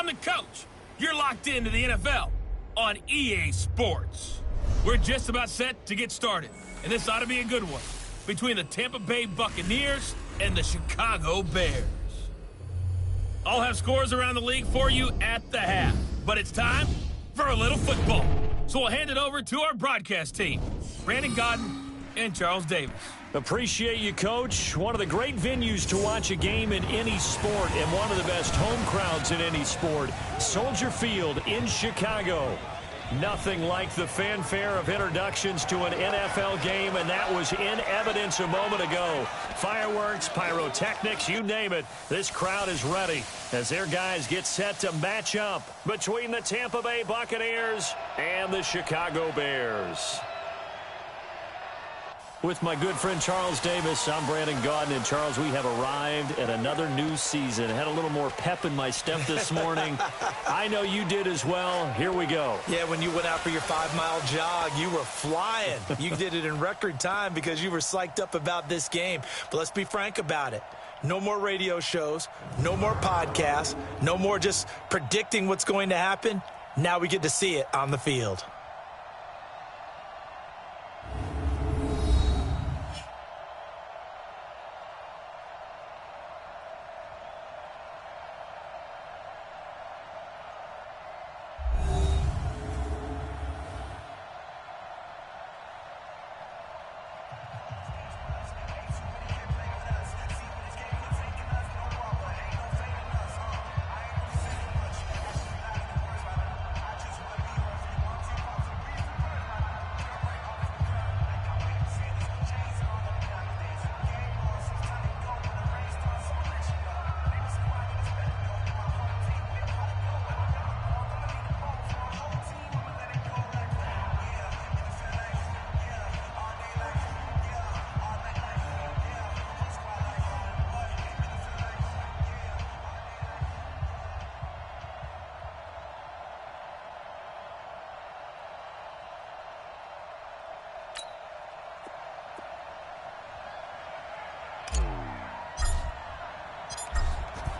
I'm the coach. You're locked into the NFL on EA Sports. We're just about set to get started, and this ought to be a good one between the Tampa Bay Buccaneers and the Chicago Bears. I'll have scores around the league for you at the half, but it's time for a little football. So we'll hand it over to our broadcast team, Brandon Godden and Charles Davis. Appreciate you, Coach. One of the great venues to watch a game in any sport and one of the best home crowds in any sport. Soldier Field in Chicago. Nothing like the fanfare of introductions to an NFL game, and that was in evidence a moment ago. Fireworks, pyrotechnics, you name it. This crowd is ready as their guys get set to match up between the Tampa Bay Buccaneers and the Chicago Bears. With my good friend Charles Davis, I'm Brandon Godden. And Charles, we have arrived at another new season. I had a little more pep in my step this morning. I know you did as well. Here we go. Yeah, when you went out for your 5-mile jog, you were flying. You did it in record time because you were psyched up about this game. But let's be frank about it. No more radio shows, no more podcasts, no more just predicting what's going to happen. Now we get to see it on the field.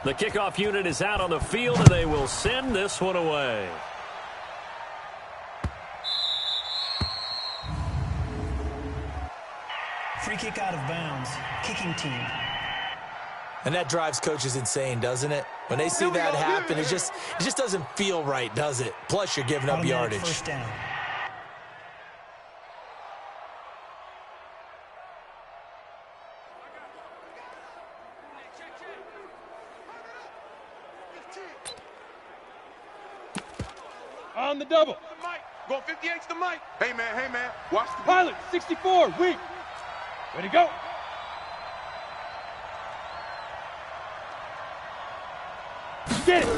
The kickoff unit is out on the field, and they will send this one away. Free kick out of bounds. Kicking team. And that drives coaches insane, doesn't it? When they see that happen, it just doesn't feel right, does it? Plus, you're giving up yardage. First down. On the double. Mike, going 58's the Mike. Hey, man, watch the pilot, 64, weak. Way to go. Get it.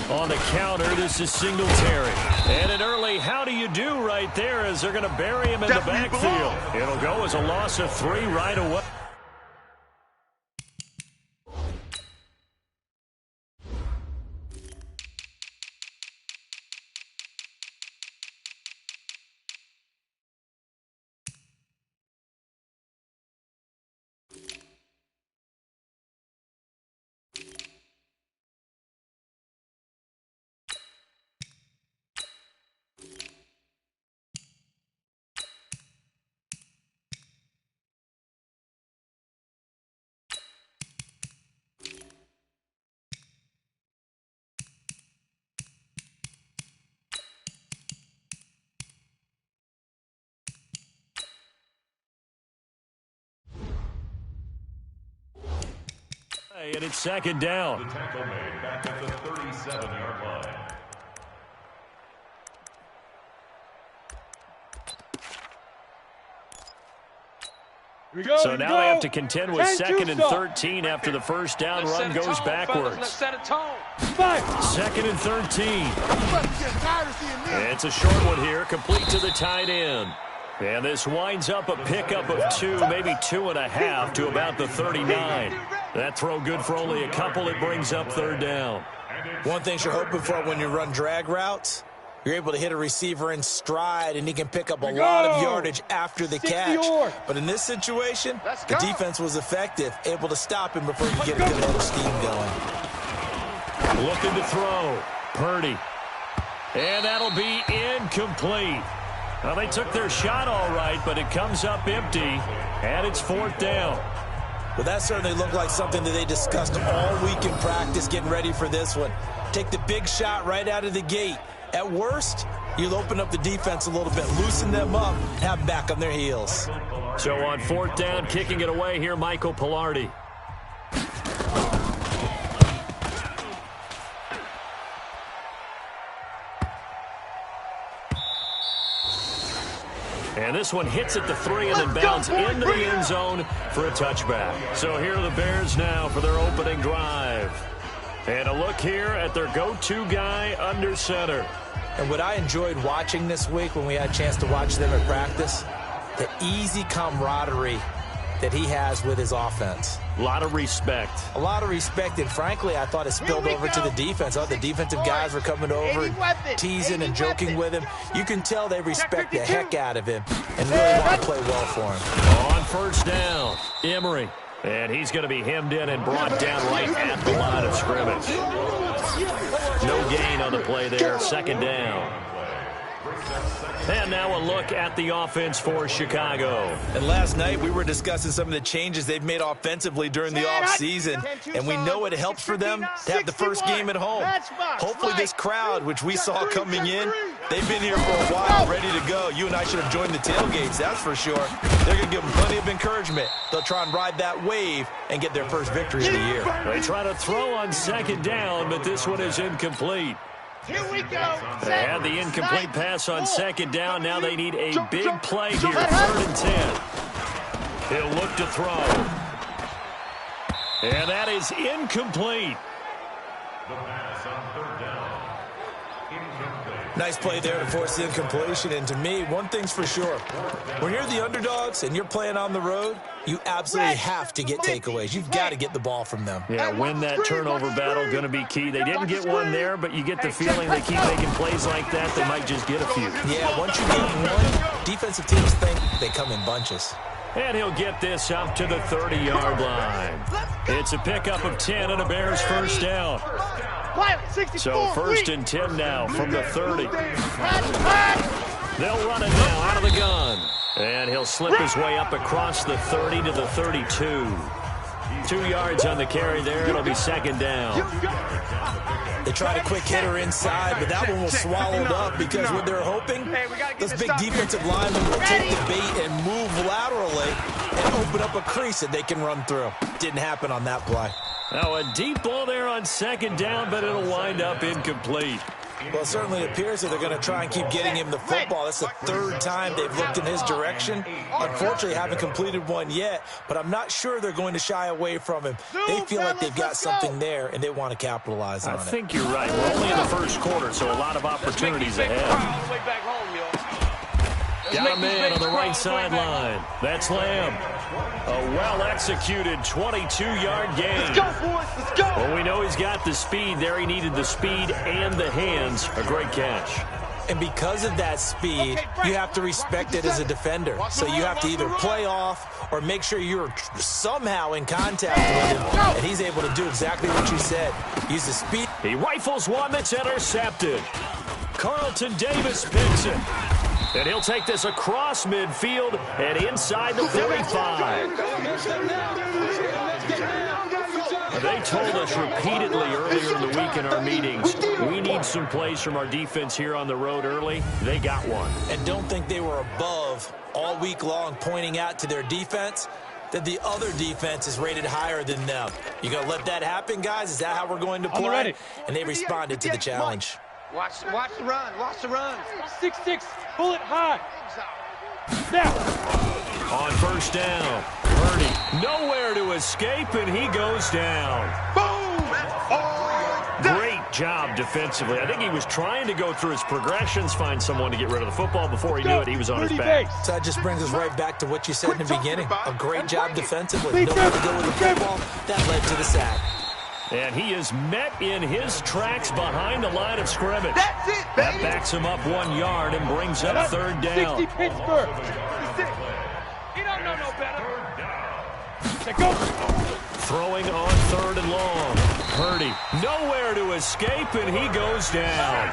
On the counter, this is Singletary. And an early how do you do right there as they're going to bury him in the backfield. It'll go as a loss of 3 right away. And it's second down. The tackle made back at the 37-yard line. So now they have to contend with 2nd and 13 after the first down run goes backwards. Let's set a tone. 2nd and 13. It's a short one here, complete to the tight end. And this winds up a pickup of 2, maybe 2.5 to about the 39. That throw good for only a couple. It brings up third down. One thing you're hoping for when you run drag routes, you're able to hit a receiver in stride, and he can pick up a lot of yardage after the catch. But in this situation, the defense was effective, able to stop him before he could get a good head of steam going. Looking to throw. Purdy. And that'll be incomplete. Well, they took their shot all right, but it comes up empty, and it's 4th down. Well, that certainly looked like something that they discussed all week in practice getting ready for this one. Take the big shot right out of the gate. At worst, you'll open up the defense a little bit, loosen them up, have them back on their heels. So on 4th down, kicking it away here, Michael Pilardi. And this one hits at the 3 and then bounds into the end zone for a touchback. So here are the Bears now for their opening drive. And a look here at their go-to guy under center. And what I enjoyed watching this week when we had a chance to watch them at practice, the easy camaraderie that he has with his offense. A lot of respect. A lot of respect, and frankly, I thought it spilled over to the defense. Oh, the defensive guys were coming over and teasing and joking with him. You can tell they respect the heck out of him and really want to play well for him. On 1st down, Emery. And he's going to be hemmed in and brought down right at the line of scrimmage. No gain on the play there, 2nd down. And now a look at the offense for Chicago. And last night we were discussing some of the changes they've made offensively during the offseason, and we know it helps for them to have the first game at home. Hopefully this crowd, which we saw coming in, they've been here for a while, ready to go. You and I should have joined the tailgates, that's for sure. They're going to give them plenty of encouragement. They'll try and ride that wave and get their first victory of the year. They try to throw on 2nd down, but this one is incomplete. Here we go. They had the incomplete pass on 2nd down. Now they need a big play here. 3rd and 10. He'll look to throw. And that is incomplete. The pass on 3rd down. Nice play there to force the incompletion. And to me, one thing's for sure. When you're the underdogs and you're playing on the road, you absolutely have to get takeaways. You've got to get the ball from them. Yeah, win that turnover battle, going to be key. They didn't get one there, but you get the feeling they keep making plays like that, they might just get a few. Yeah, once you get one, defensive teams think they come in bunches. And he'll get this up to the 30-yard line. It's a pickup of 10 and a Bears 1st down. So 1st and 10 now from the 30. They'll run it now out of the gun. And he'll slip his way up across the 30 to the 32. 2 yards on the carry there. It'll be 2nd down. They tried a quick hitter inside, but that one was swallowed up because what they're hoping, those big defensive linemen will take the bait and move laterally and open up a crease that they can run through. Didn't happen on that play. Now a deep ball there on 2nd down, but it'll wind up incomplete. Well, it certainly appears that they're going to try and keep getting him the football. That's the 3rd time they've looked in his direction. Unfortunately, haven't completed one yet, but I'm not sure they're going to shy away from him. They feel like they've got something there, and they want to capitalize on it. I think you're right. We're only in the 1st quarter, so a lot of opportunities ahead. Got a man on the right sideline. That's Lamb. A well-executed 22-yard gain. Let's go, boys. Let's go. Well, we know he's got the speed there. He needed the speed and the hands. A great catch. And because of that speed, you have to respect it as a defender. So you have to either play off or make sure you're somehow in contact with him. And he's able to do exactly what you said. Use the speed. He rifles one that's intercepted. Carlton Davis picks it. And he'll take this across midfield and inside the 45. They told us repeatedly earlier in the week in our meetings, we need some plays from our defense here on the road early. They got one. And don't think they were above all week long pointing out to their defense that the other defense is rated higher than them. You going to let that happen, guys? Is that how we're going to play? And they responded to the challenge. Watch the run. Watch the run. 6-6. Pull it high. Now. On 1st down, Purdy nowhere to escape, and he goes down. Boom! Great job defensively. I think he was trying to go through his progressions, find someone to get rid of the football. Before he knew it, he was on his back. So that just brings us right back to what you said in the beginning. A great job defensively. Nowhere to go with the football. That led to the sack. And he is met in his tracks behind the line of scrimmage. That's it, baby. That backs him up 1 yard and brings up 3rd down. 60 Pittsburgh. You don't know no better. Go. Throwing on 3rd and long. Purdy. Nowhere to escape, and he goes down.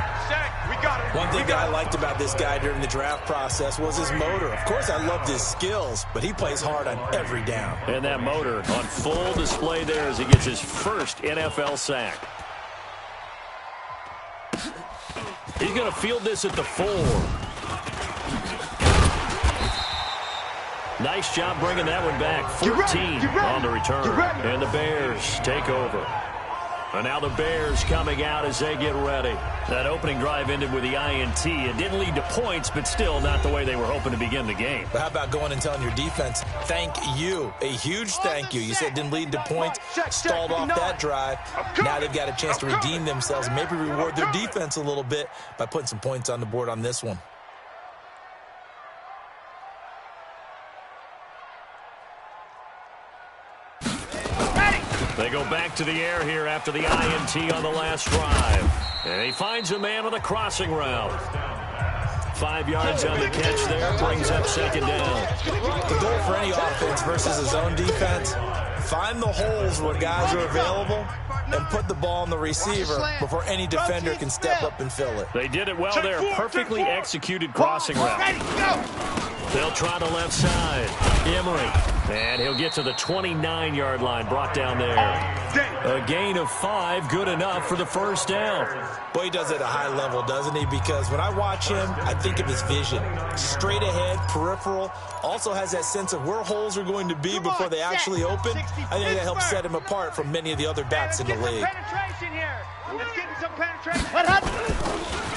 We got it. One thing I liked about this guy during the draft process was his motor. Of course, I loved his skills, but he plays hard on every down. And that motor on full display there as he gets his first NFL sack. He's going to field this at the 4. Nice job bringing that one back. 14 on the return. And the Bears take over. And now the Bears coming out as they get ready. That opening drive ended with the INT. It didn't lead to points, but still not the way they were hoping to begin the game. But how about going and telling your defense, thank you, a huge thank you. You said it didn't lead to points, stalled off that drive. Now they've got a chance to redeem themselves and maybe reward their defense a little bit by putting some points on the board on this one. They go back to the air here after the INT on the last drive. And he finds a man on the crossing route. 5 yards on the catch there, brings up second down. The goal for any offense versus his own defense, find the holes where guys are available and put the ball on the receiver before any defender can step up and fill it. They did it well there. Perfectly executed crossing route. They'll try the left side. Emery. And he'll get to the 29-yard line, brought down there. A gain of 5, good enough for the first down. Boy, he does it at a high level, doesn't he? Because when I watch him, I think of his vision. Straight ahead, peripheral. Also has that sense of where holes are going to be before they actually open. I think that helps set him apart from many of the other backs in the league.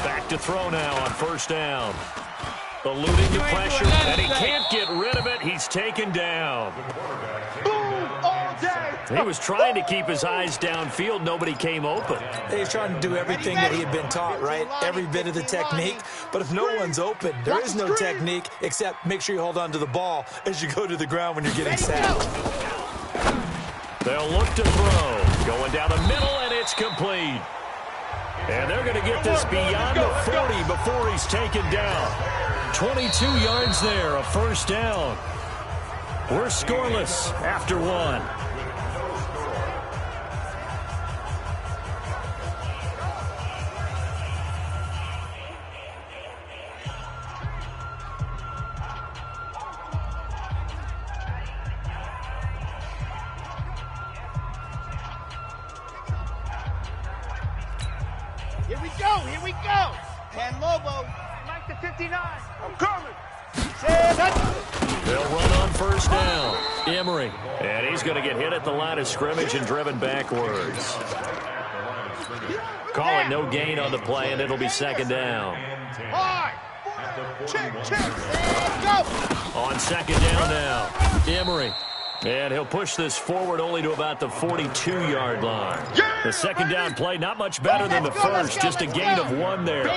Back to throw now on first down. Alluding to pressure, and he can't get rid of it. He's taken down. He was trying to keep his eyes downfield. Nobody came open. He's trying to do everything that he had been taught, right? Every bit of the technique. But if no one's open, there is no technique except make sure you hold on to the ball as you go to the ground when you're getting sacked. They'll look to throw. Going down the middle, and it's complete. And they're going to get this beyond the 40 before he's taken down. 22 yards there, a first down. We're scoreless after 1. Here we go, here we go. Pan Lobo, Mike the 59. I'm coming. They'll run on first down. Emery. And he's going to get hit at the line of scrimmage and driven backwards. Call it no gain on the play, and it'll be second down. On second down now, Emery. And he'll push this forward only to about the 42-yard line. The second down play, not much better than the first, just a gain of 1 there.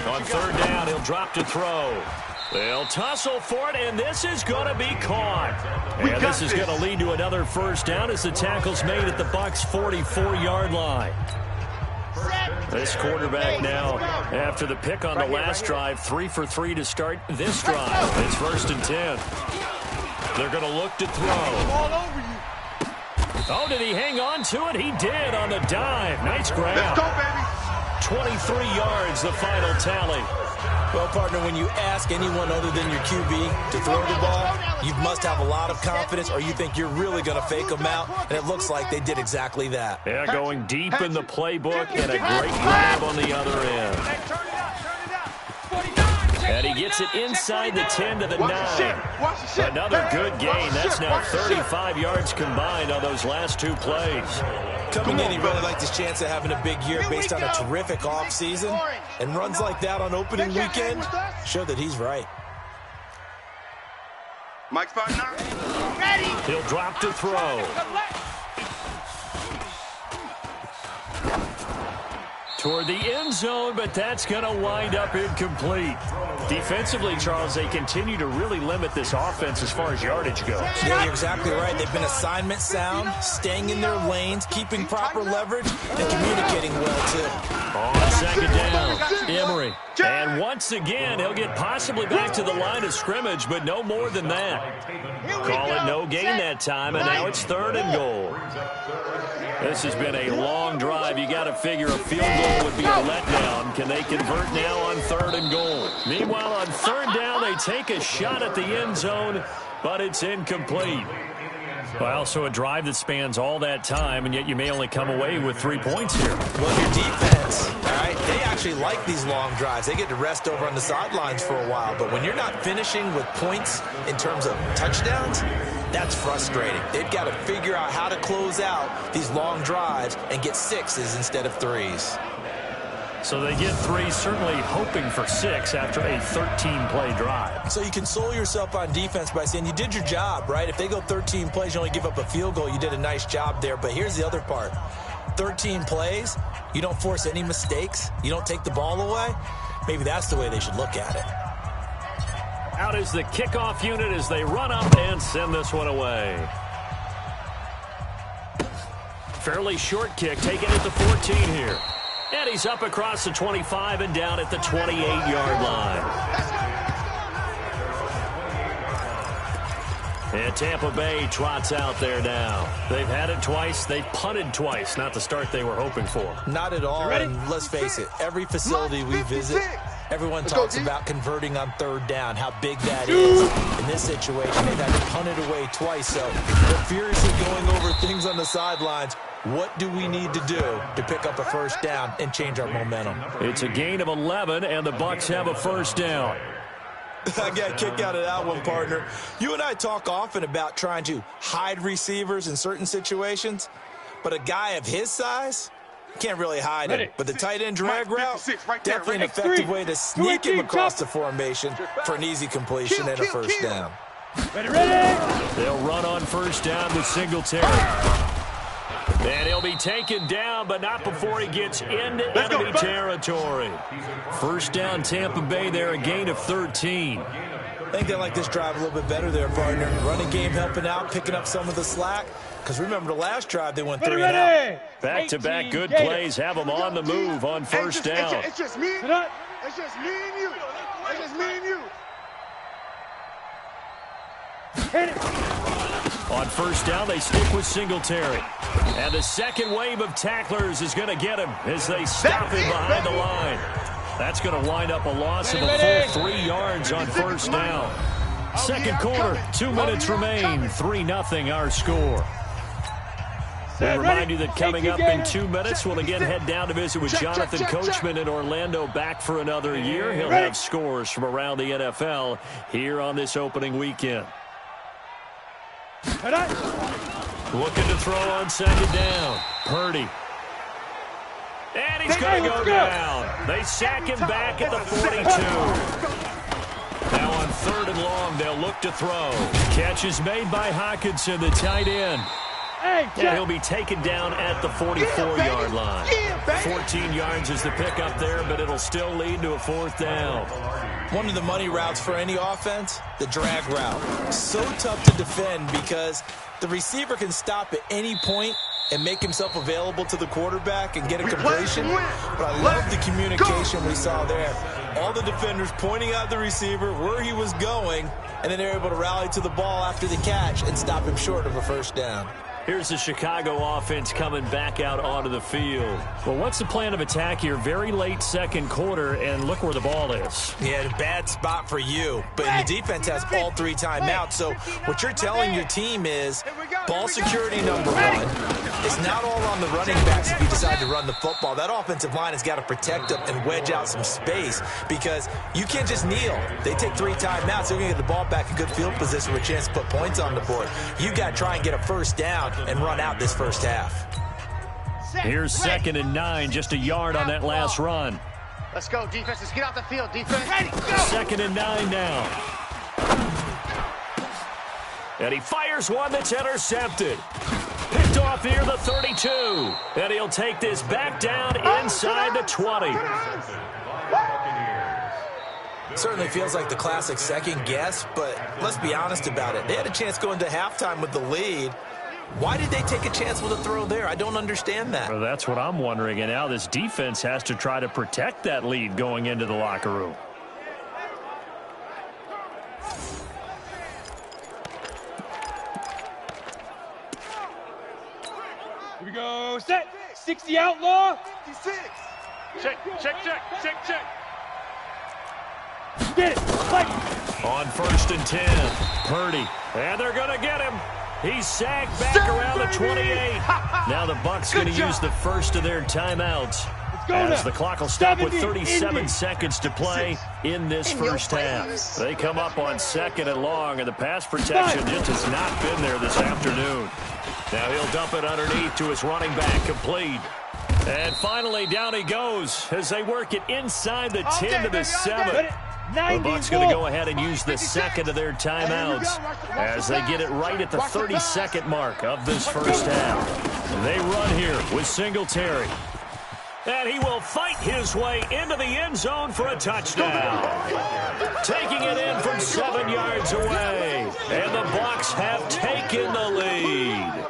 On third down, he'll drop to throw. They'll tussle for it, and this is going to be caught. And this is going to lead to another first down as the tackle's made at the Bucs' 44-yard line. This quarterback now, after the pick on the last drive, 3 for 3 to start this drive. It's 1st and 10. They're going to look to throw. Oh, did he hang on to it? He did on the dive. Nice grab. Let's go, baby. 23 yards, the final tally. Well, partner, when you ask anyone other than your QB to throw the ball, you must have a lot of confidence or you think you're really going to fake them out, and it looks like they did exactly that. Yeah, going deep in the playbook and a great grab on the other end. And he gets it inside the 10 to the 9. Another good gain. That's now 35 yards combined on those last 2 plays. Coming in, he really liked his chance of having a big year based on a terrific offseason. And runs like that on opening weekend show that he's right. Mike's 5'9". He'll drop to throw. Toward the end zone, but that's going to wind up incomplete. Defensively, Charles, they continue to really limit this offense as far as yardage goes. Yeah, you're exactly right. They've been assignment sound, staying in their lanes, keeping proper leverage, and communicating well, too. On second down, Emery. And once again, he'll get possibly back to the line of scrimmage, but no more than that. Call it no gain that time, and now it's 3rd and goal. This has been a long drive. You got to figure a field goal would be a letdown. Can they convert now on 3rd and goal? Meanwhile, on 3rd down, they take a shot at the end zone, but it's incomplete. Well, so a drive that spans all that time, and yet you may only come away with 3 points here. Well, your defense, all right, they actually like these long drives. They get to rest over on the sidelines for a while. But when you're not finishing with points in terms of touchdowns, that's frustrating. They've got to figure out how to close out these long drives and get 6s instead of 3s. So they get 3, certainly hoping for 6 after a 13-play drive. So you console yourself on defense by saying you did your job, right? If they go 13 plays, you only give up a field goal, you did a nice job there. But here's the other part. 13 plays, you don't force any mistakes, you don't take the ball away. Maybe that's the way they should look at it. Out is the kickoff unit as they run up and send this one away. Fairly short kick, taken at the 14 here. And he's up across the 25 and down at the 28-yard line. And Tampa Bay trots out there now. They've had it twice. They've punted twice. Not the start they were hoping for. Not at all. And let's face it, every facility we visit, everyone talks about converting on 3rd down, how big that is. In this situation, they've had to punt it away twice. So they're furiously going over things on the sidelines. What do we need to do to pick up a 1st down and change our momentum? It's a gain of 11, and the Bucs have a 1st down. I got a kick out of that one, partner. You and I talk often about trying to hide receivers in certain situations, but a guy of his size can't really hide him. But the tight end drag route, definitely an effective way to sneak him across the formation for an easy completion and a 1st down. They'll run on 1st down with Singletary. And he'll be taken down, but not before he gets into enemy territory. 1st down, Tampa Bay there, a gain of 13. I think they like this drive a little bit better there, partner. Running game helping out, picking up some of the slack. Because remember the last drive, they went 3 and out. Back-to-back good plays have them on the move on 1st down. It's just me. It's just me and you. It's just me and you. On 1st down, they stick with Singletary. And the second wave of tacklers is going to get him as they stop him behind the line. That's going to wind up a loss of a full 3 yards on 1st down. Second quarter, 2 minutes remain. 3-0 our score. We remind you that coming up in 2 minutes, we'll again head down to visit with Jonathan Coachman in Orlando, back for another year. He'll have scores from around the NFL here on this opening weekend. Looking to throw on 2nd down. Purdy. And he's going to go down. They sack him back at the 42. Now on 3rd and long, they'll look to throw. Catch is made by Hockenson, the tight end. And he'll be taken down at the 44-yard line. 14 yards is the pickup there, but it'll still lead to a 4th down. One of the money routes for any offense, the drag route. So tough to defend because the receiver can stop at any point and make himself available to the quarterback and get a completion. But I love the communication we saw there. All the defenders pointing out the receiver, where he was going, and then they're able to rally to the ball after the catch and stop him short of a 1st down. Here's the Chicago offense coming back out onto the field. Well, what's the plan of attack here? Very late second quarter, and look where the ball is. Yeah, bad spot for you. But the defense has all 3 timeouts. So what you're telling your team is ball security number 1. It's not all on the running backs if you decide to run the football. That offensive line has got to protect them and wedge out some space because you can't just kneel. They take 3 timeouts. They're going to get the ball back in good field position with a chance to put points on the board. You've got to try and get a 1st down and run out this 1st half. Here's 2nd and 9, just a yard on that last run. Let's go, defense. Let's get off the field, defense. Ready, go. 2nd and 9 now. And he fires one that's intercepted. Picked off near the 32. And he'll take this back down inside the 20. Certainly feels like the classic second guess, but let's be honest about it. They had a chance going to halftime with the lead. Why did they take a chance with a throw there? I don't understand that. Well, that's what I'm wondering. And now this defense has to try to protect that lead going into the locker room. Here we go. Set. 60 outlaw. 56. Check. Get it. Fight. On 1st and 10, Purdy. And they're going to get him. He's sagged back around the 28. Now the Bucs going to use the first of their timeouts as the clock will stop with 37 seconds to play in this first half. They come up on 2nd and long, and the pass protection just has not been there this afternoon. Now he'll dump it underneath to his running back, complete. And finally, down he goes as they work it inside the 10 to the 7. The Bucs going to go ahead and use the second of their timeouts as they get it right at the 32nd mark of this first half. They run here with Singletary. And he will fight his way into the end zone for a touchdown. Taking it in from 7 yards away. And the Bucs have taken the lead.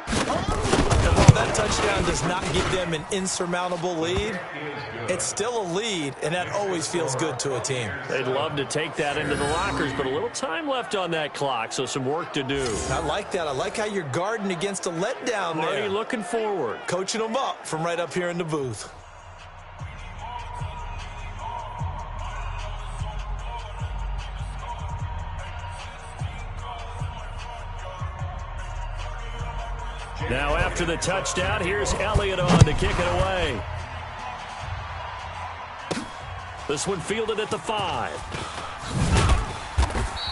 That touchdown does not give them an insurmountable lead. It's still a lead, and that always feels good to a team. They'd love to take that into the lockers, but a little time left on that clock, so some work to do. I like that. I like how you're guarding against a letdown there. Already looking forward. Coaching them up from right up here in the booth. Now after the touchdown, here's Elliott on to kick it away. This one fielded at the 5.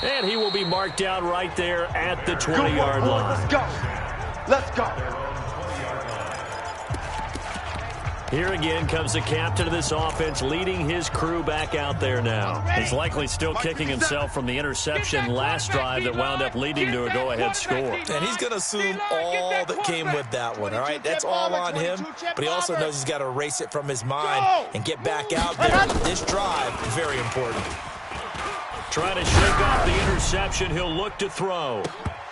And he will be marked down right there at the 20-yard line. Let's go. Here again comes the captain of this offense, leading his crew back out there now. He's likely still kicking himself from the interception last drive that wound up leading to a go-ahead score. And he's going to assume all that came with that one, all right? That's all on him, but he also knows he's got to erase it from his mind and get back out there. This drive, very important. Trying to shake off the interception, he'll look to throw.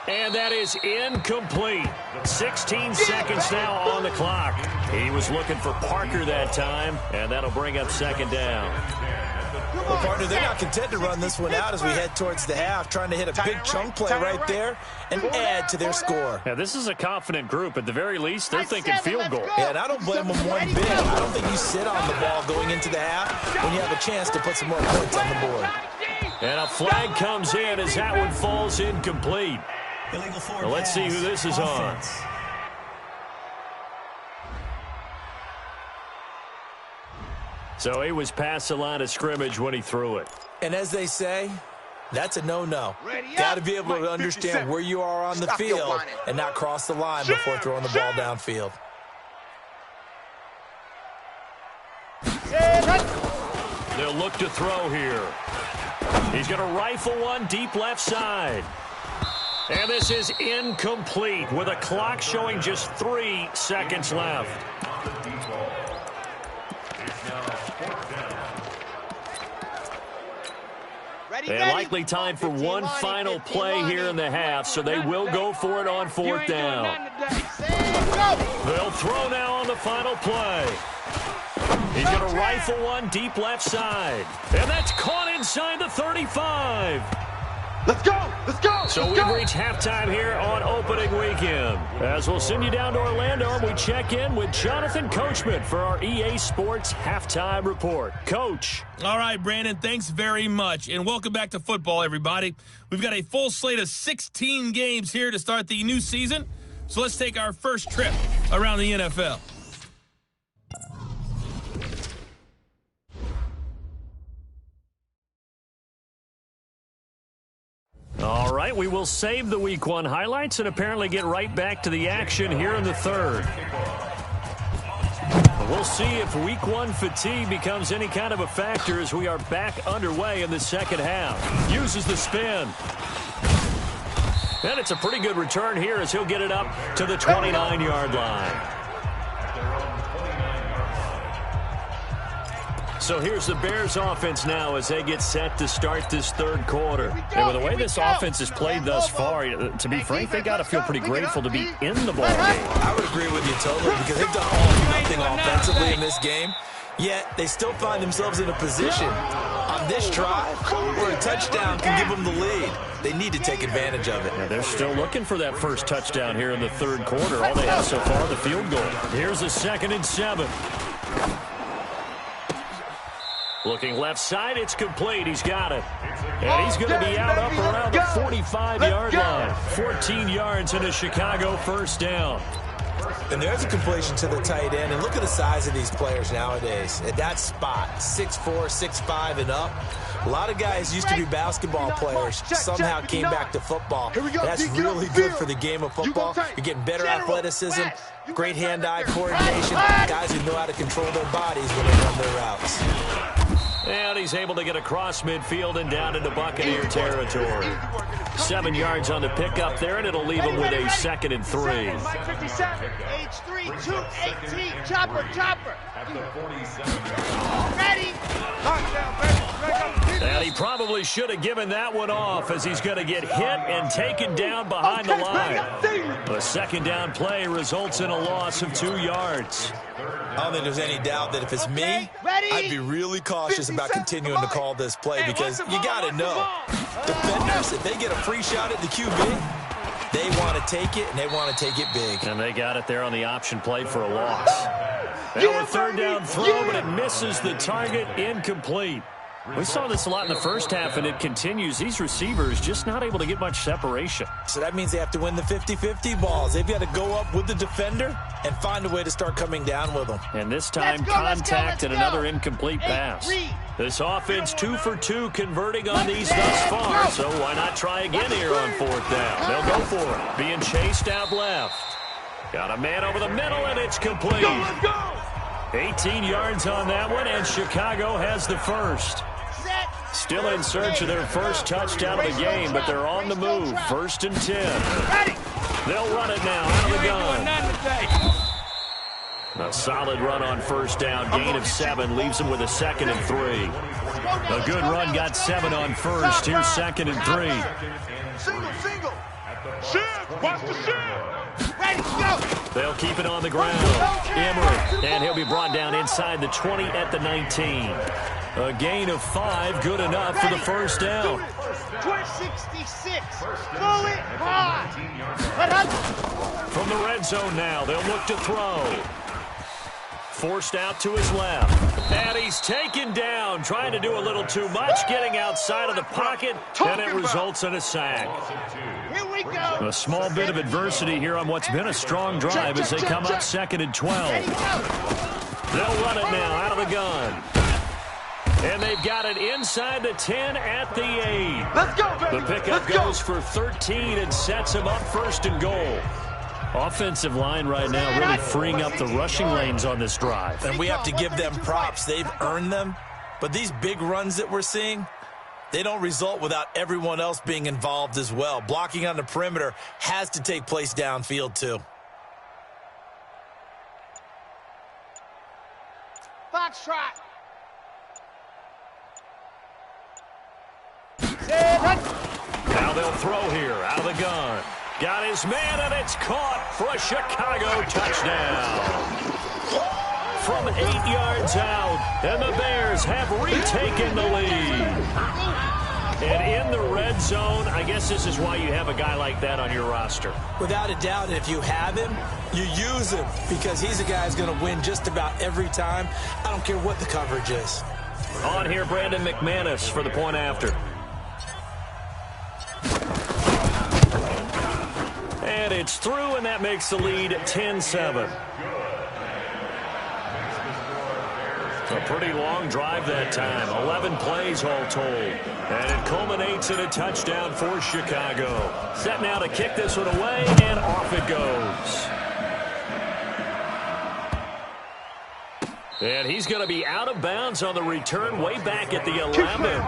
And that is incomplete. 16 seconds now on the clock. He was looking for Parker that time, and that'll bring up 2nd down. Well, partner, they're not content to run this one out as we head towards the half, trying to hit a big chunk play right there and add to their score. Yeah, this is a confident group. At the very least, they're thinking field goal. Yeah, and I don't blame them one bit. I don't think you sit on the ball going into the half when you have a chance to put some more points on the board. And a flag comes in as that one falls incomplete. Well, let's see who this is on. So he was past the line of scrimmage when he threw it. And as they say, that's a no-no. Got to be able to understand where you are on the field and not cross the line before throwing the ball downfield. They'll look to throw here. He's going to rifle one deep left side. And this is incomplete with a clock showing just 3 seconds left. And likely time for one final play here in the half, so they will go for it on 4th down. They'll throw now on the final play. He's going to rifle one deep left side. And that's caught inside the 35. Let's go! Let's go! So we've reached halftime here on opening weekend. As we'll send you down to Orlando, and we check in with Jonathan Coachman for our EA Sports Halftime Report. Coach. All right, Brandon, thanks very much. And welcome back to football, everybody. We've got a full slate of 16 games here to start the new season. So let's take our first trip around the NFL. All right, we will save the Week 1 highlights and apparently get right back to the action here in the 3rd. We'll see if Week 1 fatigue becomes any kind of a factor as we are back underway in the 2nd half. Uses the spin. And it's a pretty good return here as he'll get it up to the 29-yard line. So here's the Bears offense now as they get set to start this third quarter. And with the way this offense has played thus far, to be frank, they got to feel pretty grateful to be in the ball game. I would agree with you totally because they've done all or nothing offensively in this game. Yet they still find themselves in a position on this drive where a touchdown can give them the lead. They need to take advantage of it. Yeah, they're still looking for that first touchdown here in the third quarter. All they have so far, the field goal. Here's a 2nd and 7. Looking left side, it's complete. He's got it. And he's going to be out up around the 45-yard line. 14 yards and a Chicago first down. And there's a completion to the tight end. And look at the size of these players nowadays. At that spot, 6'4", 6'5", and up. A lot of guys used to be basketball players, somehow came back to football. That's really good for the game of football. You're getting better athleticism, great hand-eye coordination, guys who know how to control their bodies when they run their routes. And he's able to get across midfield and down into Buccaneer territory. 7 yards on the pickup there, and it'll leave him with a 2nd and 3. H3, 218, chopper. Ready. And he probably should have given that one off as he's going to get hit and taken down behind the line. A 2nd down play results in a loss of 2 yards. I don't think there's any doubt that if it's me, I'd be really cautious about continuing to call this play because you got to know. Defenders, if they get a free shot at the QB, they want to take it, and they want to take it big. And they got it there on the option play for a loss. Now a 3rd down throw, but it misses the target, incomplete. We saw this a lot in the first half, and it continues. These receivers just not able to get much separation. So that means they have to win the 50-50 balls. They've got to go up with the defender and find a way to start coming down with them. And this time, contact and another incomplete pass. This offense 2 for 2 converting on these thus far, so why not try again here on 4th down? They'll go for it. Being chased out left. Got a man over the middle, and it's complete. 18 yards on that one, and Chicago has the first. Still in search of their first touchdown of the game, but they're on the move. 1st and 10. They'll run it now out of the gun. A solid run on 1st down. Gain of 7 leaves them with a 2nd and 3. A good run got 7 on 1st. Here's 2nd and 3. Single. Shift. Watch the shift. Ready, go. They'll keep it on the ground. Emery, and he'll be brought down inside the 20 at the 19. A gain of 5, good enough for the 1st down. 266. Pull it high. From the red zone now, they'll look to throw. Forced out to his left. And he's taken down, trying to do a little too much, getting outside of the pocket, and it results in a sack. Here we go. A small bit of adversity here on what's been a strong drive as they come up 2nd and 12. They'll run it now out of the gun. And they've got it inside the 10 at the 8. Let's go, baby. The pickup goes for 13 and sets him up 1st and goal. Offensive line right now really freeing up the rushing lanes on this drive. And we have to give them props. They've earned them. But these big runs that we're seeing, they don't result without everyone else being involved as well. Blocking on the perimeter has to take place downfield too. Foxtrot. Now they'll throw here out of the gun. Got his man, and it's caught for a Chicago touchdown. From 8 yards out, and the Bears have retaken the lead. And in the red zone, I guess this is why you have a guy like that on your roster. Without a doubt, and if you have him, you use him because he's a guy who's going to win just about every time. I don't care what the coverage is. On here, Brandon McManus for the point after. And it's through, and that makes the lead 10-7. A pretty long drive that time. 11 plays all told. And it culminates in a touchdown for Chicago. Set now to kick this one away, and off it goes. And he's going to be out of bounds on the return way back at the 11.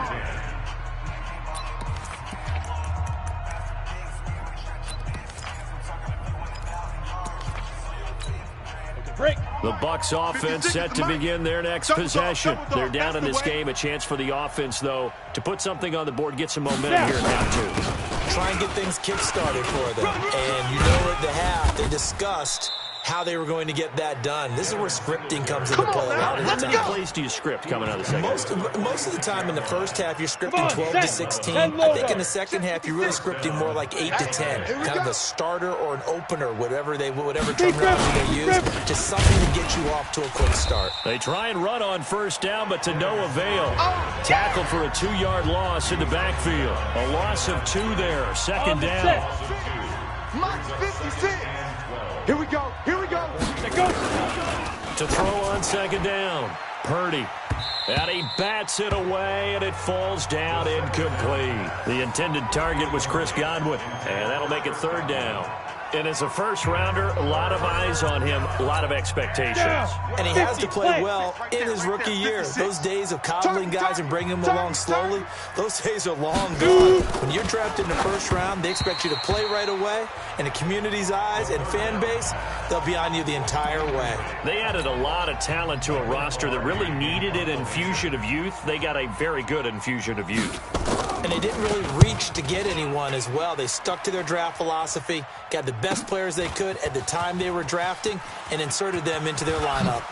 Break. The Bucs offense set to begin their next possession. They're down in this game. A chance for the offense, though, to put something on the board, get some momentum here in half two. Try and get things kick-started for them. And you know at the half, they discussed how they were going to get that done. This is where scripting comes into play. How many plays do you script coming out of the second half? Most of the time in the first half, you're scripting 12 to 16. I think in the second half, you're really scripting more like 8 to 10. Kind of a starter or an opener, whatever terminology they use. Just something to get you off to a quick start. They try and run on first down, but to no avail. Tackle for a 2-yard loss in the backfield. A loss of 2 there. Second down. Mike 56. Here we go. Here we go. To throw on second down. Purdy. And he bats it away, and it falls down incomplete. The intended target was Chris Godwin, and that'll make it third down. And as a first-rounder, a lot of eyes on him, a lot of expectations. And he has to play well in his rookie year. Those days of coddling guys and bringing them along slowly, those days are long gone. When you're drafted in the first round, they expect you to play right away. And the community's eyes and fan base, they'll be on you the entire way. They added a lot of talent to a roster that really needed an infusion of youth. They got a very good infusion of youth. And they didn't really reach to get anyone as well. They stuck to their draft philosophy, got the best players they could at the time they were drafting, and inserted them into their lineup.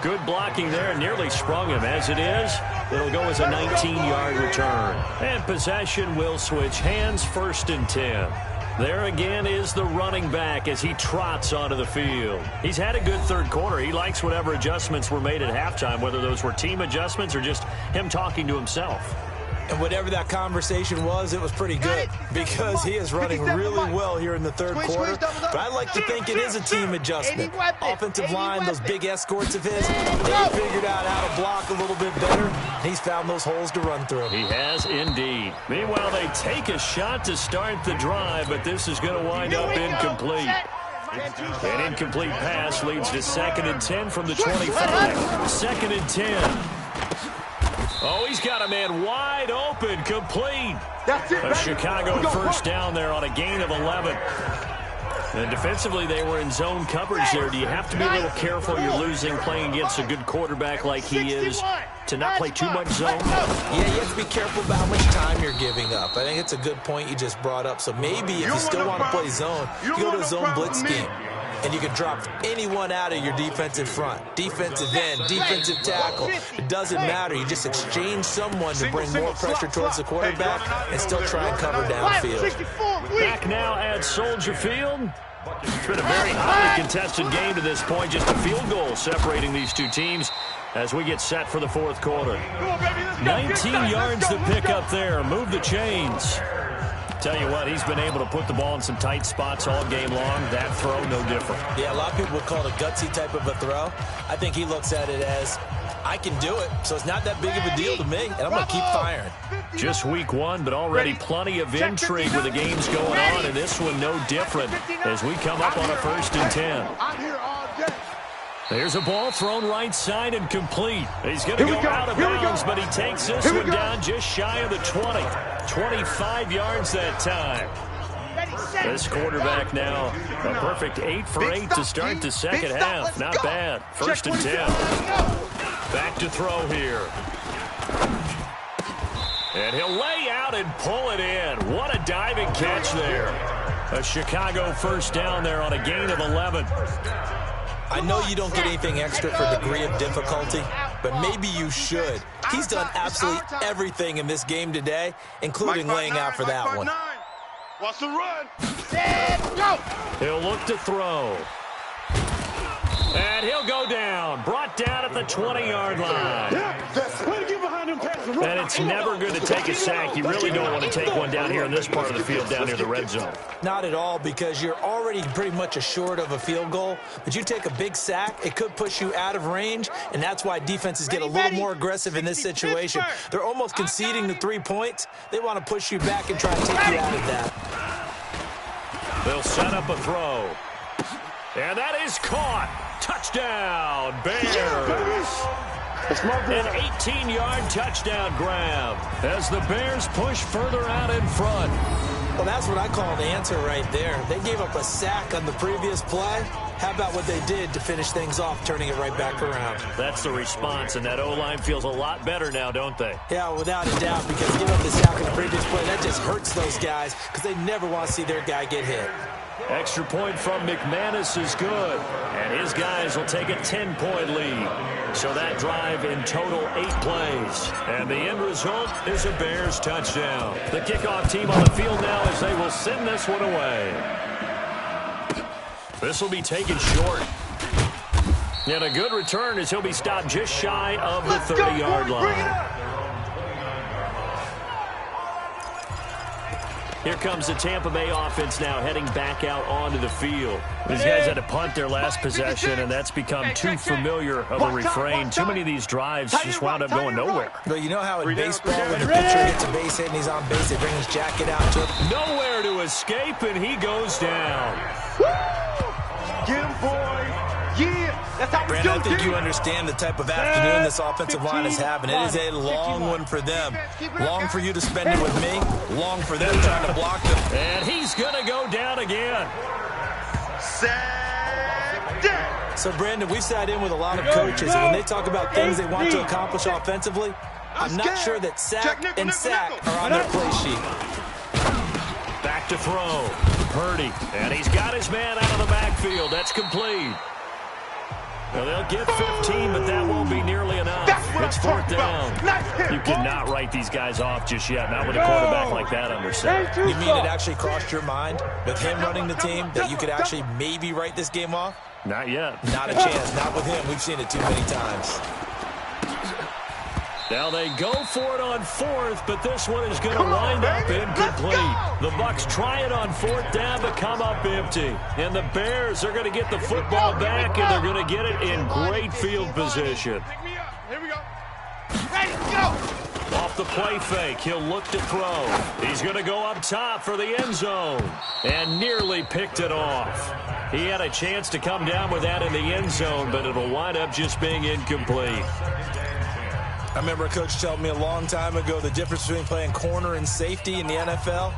Good blocking there, nearly sprung him. As it is, it'll go as a 19-yard return. And possession will switch hands, 1st and 10. There again is the running back as he trots onto the field. He's had a good third quarter. He likes whatever adjustments were made at halftime, whether those were team adjustments or just him talking to himself. And whatever that conversation was, it was pretty good because he is running really well here in the third quarter. But I like to think it is a team adjustment. Offensive line, those big escorts of his, they figured out how to block a little bit better. He's found those holes to run through. He has indeed. Meanwhile, they take a shot to start the drive, but this is going to wind up incomplete. An incomplete pass leads to 2nd and 10 from the 25. 2nd and 10. Oh, he's got a man wide open, complete. A Chicago first down there on a gain of 11. And defensively, they were in zone coverage there. Do you have to be a little careful? You're losing playing against a good quarterback like he is to not play too much zone? Yeah, you have to be careful about how much time you're giving up. I think it's a good point you just brought up. So maybe if you still want to play zone, you go to a zone blitz scheme. And you can drop anyone out of your defensive front, defensive end, defensive tackle. It doesn't matter. You just exchange someone to bring more pressure towards the quarterback and still try and cover downfield. Back now at Soldier Field. It's been a very highly contested game to this point. Just a field goal separating these two teams as we get set for the fourth quarter. 19 yards to pick up there. Move the chains. Tell you what, he's been able to put the ball in some tight spots all game long. That throw, no different. Yeah, a lot of people would call it a gutsy type of a throw. I think he looks at it as, I can do it, so it's not that big of a deal to me, and I'm going to keep firing. Just week 1, but already plenty of intrigue with the games going on, and this one no different as we come up on a 1st and 10. I'm here all day. There's a ball thrown right side and complete. He's going to go out of bounds, but he takes this one down just shy of the 20. 25 yards that time. This quarterback now a perfect 8 for 8 to start the second half. Not bad. 1st and 10. Back to throw here. And he'll lay out and pull it in. What a diving catch there. A Chicago first down there on a gain of 11. I know you don't get anything extra for degree of difficulty, but maybe you should. He's done absolutely everything in this game today, including laying out for that one. Wants to run. He'll look to throw. And he'll go down. Brought down at the 20-yard line. And it's never good to take a sack. You really don't want to take one down here in this part of the field, down near the red zone. Not at all, because you're already pretty much assured of a field goal. But you take a big sack, it could push you out of range, and that's why defenses get a little more aggressive in this situation. They're almost conceding the 3 points. They want to push you back and try to take you out of that. They'll set up a throw. And that is caught. Touchdown, Bears. An 18-yard touchdown grab as the Bears push further out in front. Well, that's what I call an answer right there. They gave up a sack on the previous play. How about what they did to finish things off, turning it right back around? That's the response, and that O-line feels a lot better now, don't they? Yeah, without a doubt, because giving up the sack on the previous play, that just hurts those guys because they never want to see their guy get hit. Extra point from McManus is good, and his guys will take a 10-point lead. So that drive in total 8 plays, and the end result is a Bears touchdown. The kickoff team on the field now as they will send this one away. This will be taken short. And a good return as he'll be stopped just shy of the 30-yard line. Here comes the Tampa Bay offense now heading back out onto the field. These guys had to punt their last possession, and that's become too familiar of a refrain. Too many of these drives just wound up going nowhere. But you know how in baseball, when the pitcher gets a base hit and he's on base, they bring his jacket out to him? Nowhere to escape, and he goes down. Get him, boy. Yeah, that's how we Brandon, do, I think dude. you understand the type of afternoon this offensive line is having. It is a long one for them. Long for you to spend it with me. Long for them trying to block them. And he's going to go down again. So, Brandon, we've sat in with a lot of coaches, and when they talk about things they want to accomplish offensively, I'm not sure that sack and sack are on their play sheet. Back to throw. Purdy. And he's got his man out of the backfield. That's complete. Well, they'll get 15, but that won't be nearly enough. It's 4th down. You cannot write these guys off just yet, not with a quarterback like that under center. You mean it actually crossed your mind with him running the team that you could actually maybe write this game off? Not yet. Not a chance. Not with him. We've seen it too many times. Now they go for it on 4th, but this one is going to wind up incomplete. The Bucs try it on 4th down but come up empty. And the Bears are going to get the football back, and they're going to get it in great field position. Here we go. Ready, go. Off the play fake, he'll look to throw. He's going to go up top for the end zone and nearly picked it off. He had a chance to come down with that in the end zone, but it'll wind up just being incomplete. I remember a coach telling me a long time ago the difference between playing corner and safety in the NFL.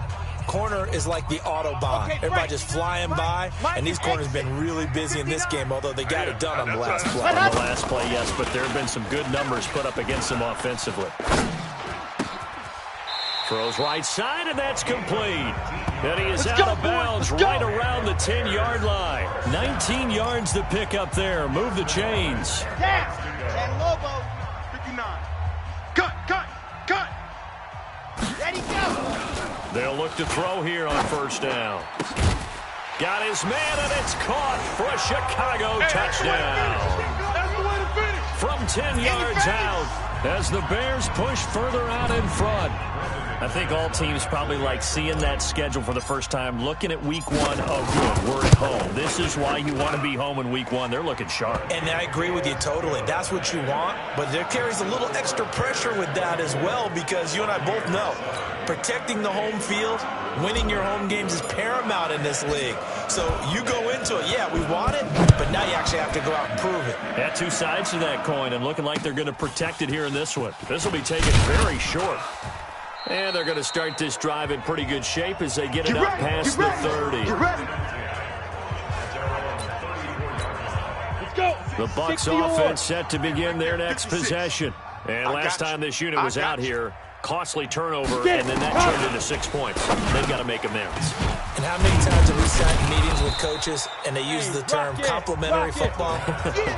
Corner is like the Autobahn. Everybody just flying by, and these corners have been really busy in this game, although they got it done on the last play. On the last play, yes, but there have been some good numbers put up against them offensively. Throws right side, and that's complete. And he is out of bounds right around the 10-yard line. 19 yards to pick up there. Move the chains. And Lobo. 59. Cut. Ready, go. They'll look to throw here on 1st down. Got his man, and it's caught for a Chicago touchdown. That's the way to finish. From 10 yards out as the Bears push further out in front. I think all teams probably like seeing that schedule for the first time, looking at week 1. Oh, good, we're at home. This is why you want to be home in week 1. They're looking sharp. And I agree with you totally. That's what you want, but there carries a little extra pressure with that as well because you and I both know protecting the home field, winning your home games is paramount in this league. So you go into it, yeah, we want it, but now you actually have to go out and prove it. Yeah, 2 sides to that coin, and looking like they're going to protect it here in this one. This will be taken very short. And they're going to start this drive in pretty good shape as they get it up past the 30. Let's go. The Bucs offense set to begin their next possession. And last time this unit was out here, costly turnover, and then that turned into 6 points. They've got to make amends. And how many times have we sat in meetings with coaches and they use the term complementary football?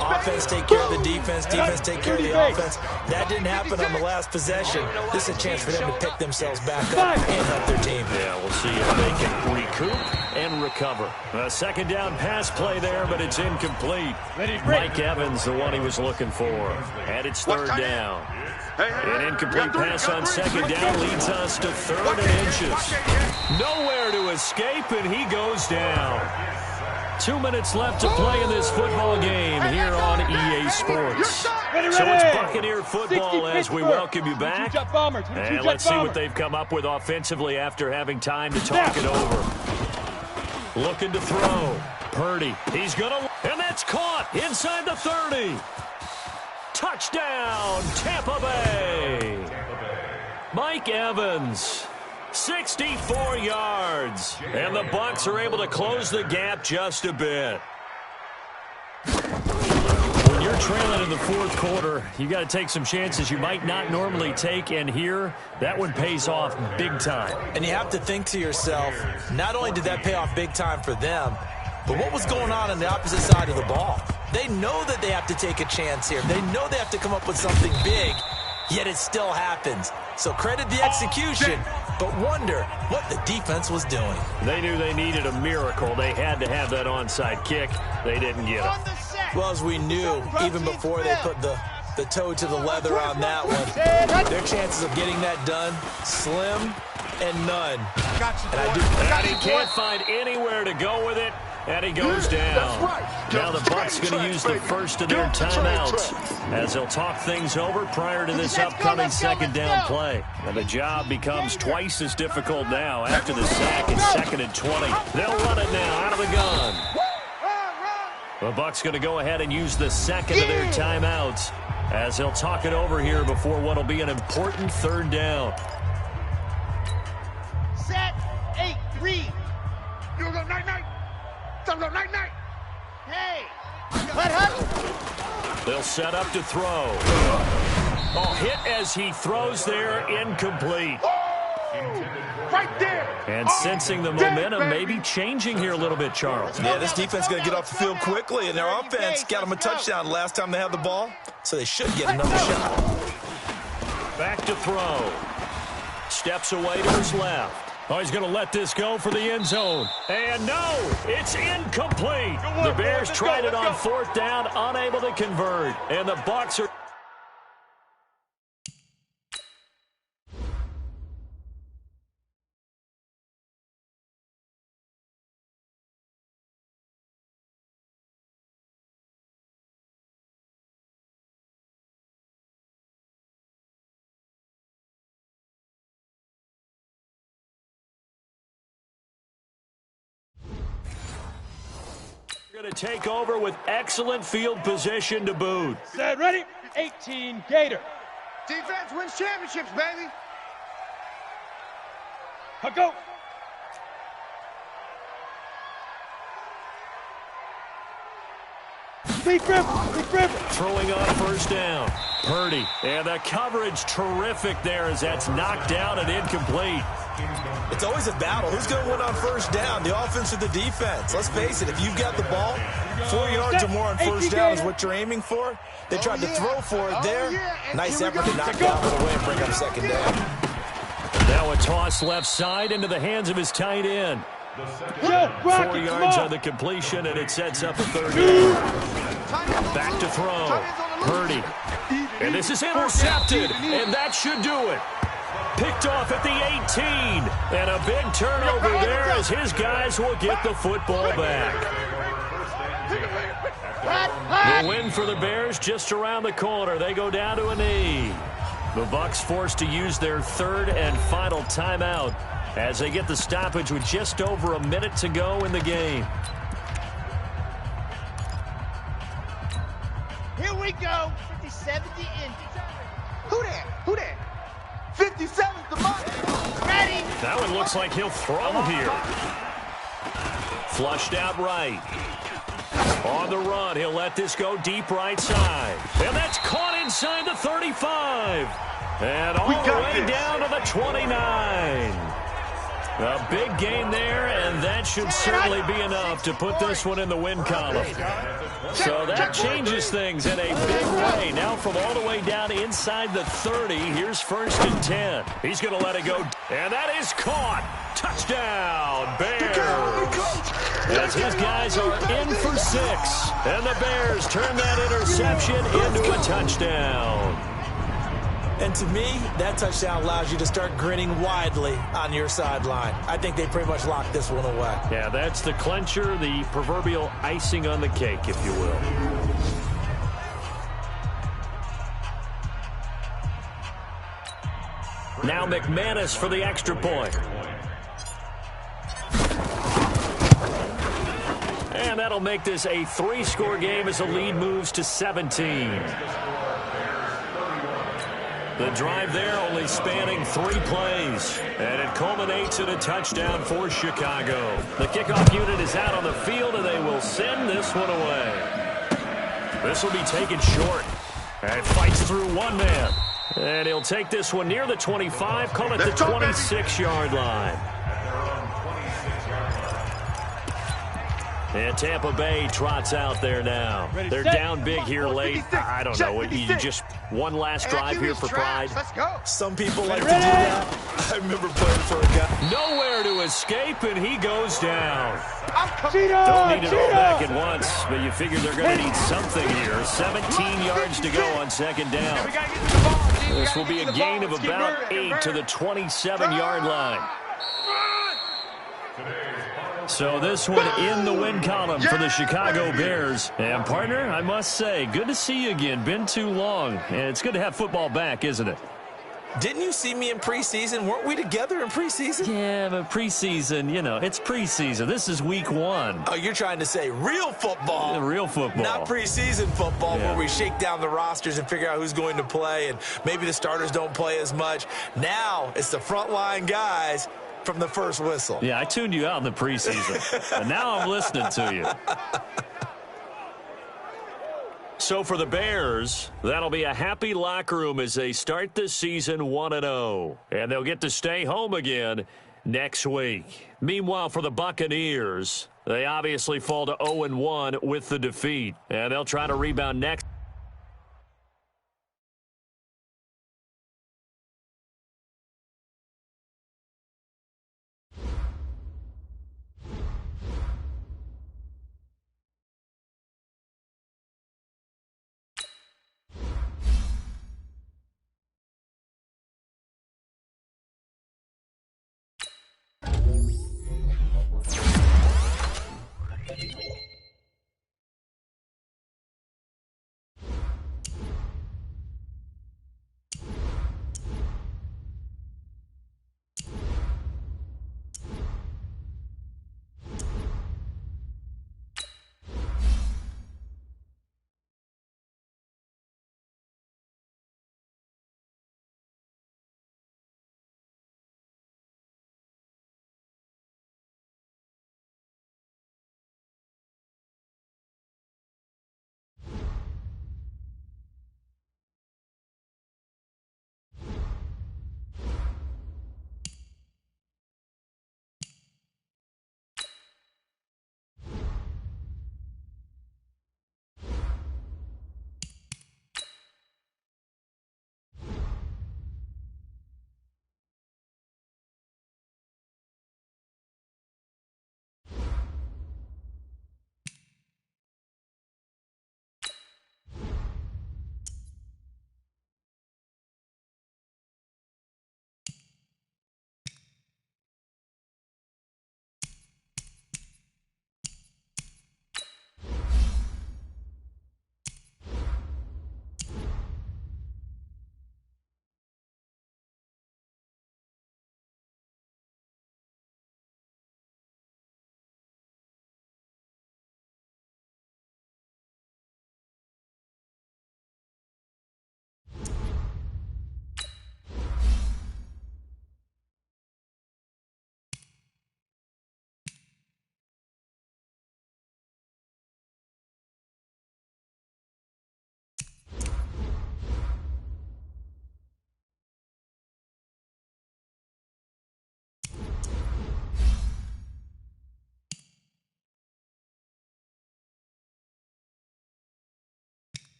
Offense take care of the defense, defense take care of the offense. That didn't happen on the last possession. This is a chance for them to pick themselves back up and help their team. Yeah, we'll see if they can recoup and recover. A 2nd down pass play there, but it's incomplete. Mike Evans, the one he was looking for. And it's 3rd down. An incomplete pass on 2nd down leads us to 3rd and inches. Nowhere to escape, and he goes down. 2 minutes left to play in this football game here on EA Sports. So it's Buccaneer football as we welcome you back. And let's see what they've come up with offensively after having time to talk it over. Looking to throw. Purdy. He's going to... And that's caught inside the 30. Touchdown, Tampa Bay. Mike Evans. 64 yards. And the Bucs are able to close the gap just a bit. When you're trailing in the fourth quarter, you got to take some chances you might not normally take, and here, that one pays off big time. And you have to think to yourself, not only did that pay off big time for them, but what was going on the opposite side of the ball? They know that they have to take a chance here. They know they have to come up with something big, yet it still happens. So credit the execution, but wonder what the defense was doing. They knew they needed a miracle. They had to have that onside kick. They didn't get it. Well, as we knew, even before they put the toe to the leather on that one, their chances of getting that done, slim and none. And he can't find anywhere to go with it, and he goes down. Now the Bucs going to use the first of their timeouts as they'll talk things over prior to this upcoming second down play. And the job becomes twice as difficult now after the sack. It's 2nd and 20. They'll run it now out of the gun. The Bucs going to go ahead and use the second of their timeouts as they'll talk it over here before what will be an important third down. Set, 8-3. You go night-night. Don't go night-night. Hey, let huddle. They'll set up to throw. Oh, hit as he throws there, incomplete. Right there. And sensing the momentum, maybe changing here a little bit, Charles. Yeah, this defense is going to get off the field quickly, and their offense got them a touchdown last time they had the ball, so they should get another shot. Back to throw. Steps away to his left. Oh, he's going to let this go for the end zone. And no, it's incomplete. The Bears tried it on fourth down, unable to convert. And the Bucs are... going to take over with excellent field position to boot. Set, ready, 18, Gator. Defense wins championships, baby. Go. Deep river. Throwing on first down. Purdy. And the coverage terrific there as that's knocked down and incomplete. It's always a battle. Who's going to win on first down, the offense or the defense? Let's face it, if you've got the ball, 4 yards or more on first down is what you're aiming for. They tried to throw for it there. Nice effort to knock down the way and bring up second down. Now a toss left side into the hands of his tight end. 4 yards on the completion, and it sets up a third down. Back to throw. Purdy. And this is intercepted, and that should do it. Picked off at the 18. And a big turnover there as his guys will get the football back. The win for the Bears just around the corner. They go down to a knee. The Bucs forced to use their third and final timeout as they get the stoppage with just over a minute to go in the game. Here we go. 57 the end. Who there? 57's the money. Ready. That one looks like he'll throw here. Flushed out right. On the run, he'll let this go deep right side. And that's caught inside the 35. And all the way down to the 29. A big gain there, and that should certainly be enough to put this one in the win column. So that changes things in a big way. Now from all the way down inside the 30, here's 1st and 10. He's going to let it go, and that is caught. Touchdown, Bears. As his guys are in for 6, and the Bears turn that interception into a touchdown. And to me, that touchdown allows you to start grinning widely on your sideline. I think they pretty much locked this one away. Yeah, that's the clincher, the proverbial icing on the cake, if you will. Now McManus for the extra point. And that'll make this a 3-score game as the lead moves to 17. The drive there only spanning 3 plays. And it culminates in a touchdown for Chicago. The kickoff unit is out on the field, and they will send this one away. This will be taken short. And fights through one man. And he'll take this one near the 25, call it the 26-yard line. And Tampa Bay trots out there now. They're down big here late. I don't know. You just one last drive here for pride. Let's go. Some people like to do that. I remember playing for a guy. Nowhere to escape, and he goes down. Cheetah, Don't need it all back at once, but you figure they're going to need something here. 17 yards to go on second down. This will be a gain of about 8 to the 27-yard line. So this one in the win column for the Chicago Bears. And, partner, I must say, good to see you again. Been too long. And it's good to have football back, isn't it? Didn't you see me in preseason? Weren't we together in preseason? Yeah, but preseason, you know, it's preseason. This is week 1. Oh, you're trying to say real football. Yeah, real football. Not preseason football where we shake down the rosters and figure out who's going to play, and maybe the starters don't play as much. Now it's the frontline guys from the first whistle. Yeah, I tuned you out in the preseason. And now I'm listening to you. So for the Bears, that'll be a happy locker room as they start this season 1-0. And they'll get to stay home again next week. Meanwhile, for the Buccaneers, they obviously fall to 0-1 with the defeat. And they'll try to rebound next.